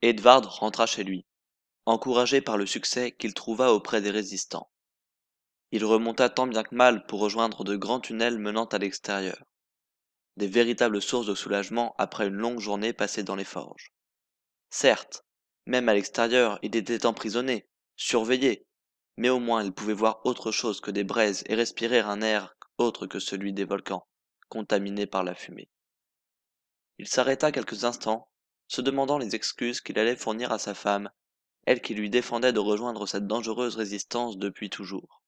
Edvard rentra chez lui, encouragé par le succès qu'il trouva auprès des résistants. Il remonta tant bien que mal pour rejoindre de grands tunnels menant à l'extérieur, des véritables sources de soulagement après une longue journée passée dans les forges. Certes, même à l'extérieur, il était emprisonné, surveillé, mais au moins il pouvait voir autre chose que des braises et respirer un air autre que celui des volcans, contaminé par la fumée. Il s'arrêta quelques instants, se demandant les excuses qu'il allait fournir à sa femme, elle qui lui défendait de rejoindre cette dangereuse résistance depuis toujours.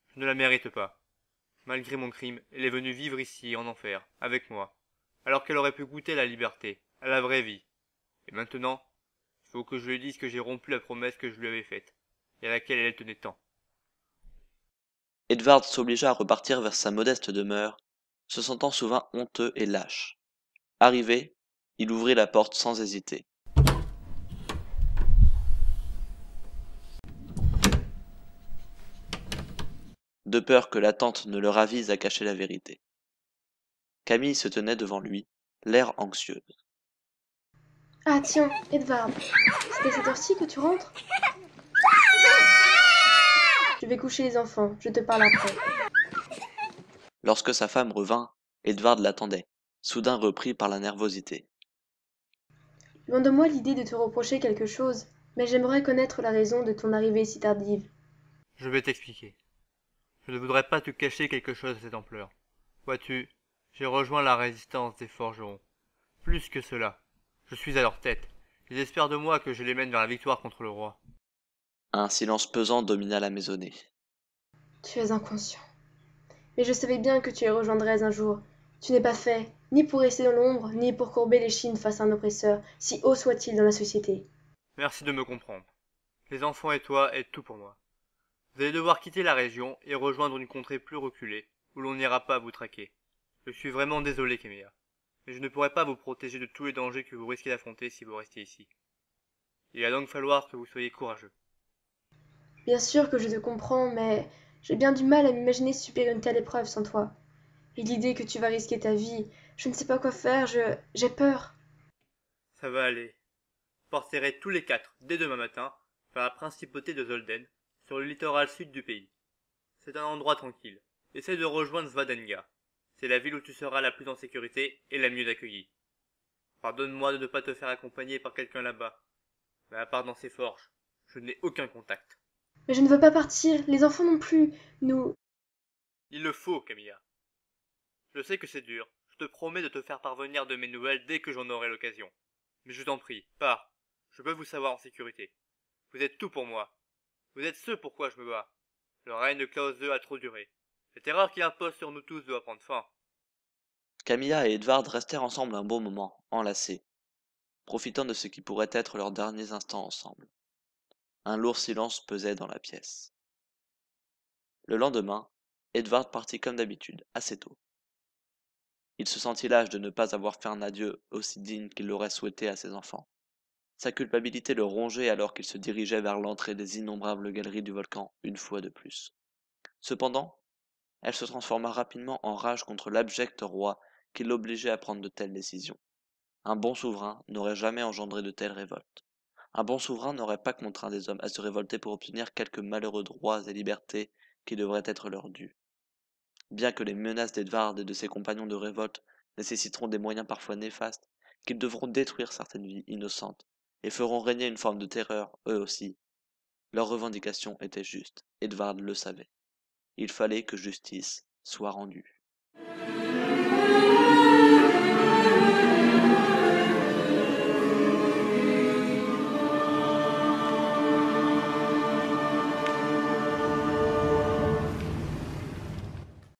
Je ne la mérite pas. Malgré mon crime, elle est venue vivre ici, en enfer, avec moi, alors qu'elle aurait pu goûter la liberté, à la vraie vie. Et maintenant, il faut que je lui dise que j'ai rompu la promesse que je lui avais faite, et à laquelle elle tenait tant. Edvard s'obligea à repartir vers sa modeste demeure, se sentant souvent honteux et lâche. Arrivé, il ouvrit la porte sans hésiter. De peur que l'attente ne le ravise à cacher la vérité. Camille se tenait devant lui, l'air anxieuse. Ah tiens, Edvard, c'est à cette heure-ci que tu rentres? Je vais coucher les enfants, je te parle après. Lorsque sa femme revint, Edvard l'attendait, soudain repris par la nervosité. Loin de moi l'idée de te reprocher quelque chose, mais j'aimerais connaître la raison de ton arrivée si tardive. Je vais t'expliquer. Je ne voudrais pas te cacher quelque chose de cette ampleur. Vois-tu, j'ai rejoint la résistance des forgerons. Plus que cela, je suis à leur tête. Ils espèrent de moi que je les mène vers la victoire contre le roi. Un silence pesant domina la maisonnée. Tu es inconscient. Mais je savais bien que tu les rejoindrais un jour. Tu n'es pas fait, ni pour rester dans l'ombre, ni pour courber l'échine face à un oppresseur, si haut soit-il dans la société. Merci de me comprendre. Les enfants et toi êtes tout pour moi. Vous allez devoir quitter la région et rejoindre une contrée plus reculée, où l'on n'ira pas vous traquer. Je suis vraiment désolé, Camilla, mais je ne pourrai pas vous protéger de tous les dangers que vous risquez d'affronter si vous restez ici. Il va donc falloir que vous soyez courageux. Bien sûr que je te comprends, mais j'ai bien du mal à m'imaginer subir une telle épreuve sans toi. Et l'idée que tu vas risquer ta vie, je ne sais pas quoi faire, j'ai peur. Ça va aller. Vous partirez tous les quatre, dès demain matin, vers la principauté de Zolden, sur le littoral sud du pays. C'est un endroit tranquille. Essaye de rejoindre Svadenga. C'est la ville où tu seras la plus en sécurité et la mieux accueillie. Pardonne-moi de ne pas te faire accompagner par quelqu'un là-bas. Mais à part dans ces forges, je n'ai aucun contact. Mais je ne veux pas partir, les enfants non plus. Nous... Il le faut, Camilla. Je sais que c'est dur. Je te promets de te faire parvenir de mes nouvelles dès que j'en aurai l'occasion. Mais je t'en prie, pars. Je veux vous savoir en sécurité. Vous êtes tout pour moi. Vous êtes ce pourquoi je me bats. Le règne de Klaus II a trop duré. La terreur qui impose sur nous tous doit prendre fin. Camilla et Edvard restèrent ensemble un bon moment, enlacés, profitant de ce qui pourrait être leurs derniers instants ensemble. Un lourd silence pesait dans la pièce. Le lendemain, Edvard partit comme d'habitude, assez tôt. Il se sentit lâche de ne pas avoir fait un adieu aussi digne qu'il l'aurait souhaité à ses enfants. Sa culpabilité le rongeait alors qu'il se dirigeait vers l'entrée des innombrables galeries du volcan, une fois de plus. Cependant, elle se transforma rapidement en rage contre l'abject roi qui l'obligeait à prendre de telles décisions. Un bon souverain n'aurait jamais engendré de telles révoltes. Un bon souverain n'aurait pas contraint des hommes à se révolter pour obtenir quelques malheureux droits et libertés qui devraient être leurs dus. Bien que les menaces d'Edvard et de ses compagnons de révolte nécessiteront des moyens parfois néfastes, qu'ils devront détruire certaines vies innocentes, et feront régner une forme de terreur, eux aussi, leurs revendications étaient justes, Edvard le savait. Il fallait que justice soit rendue.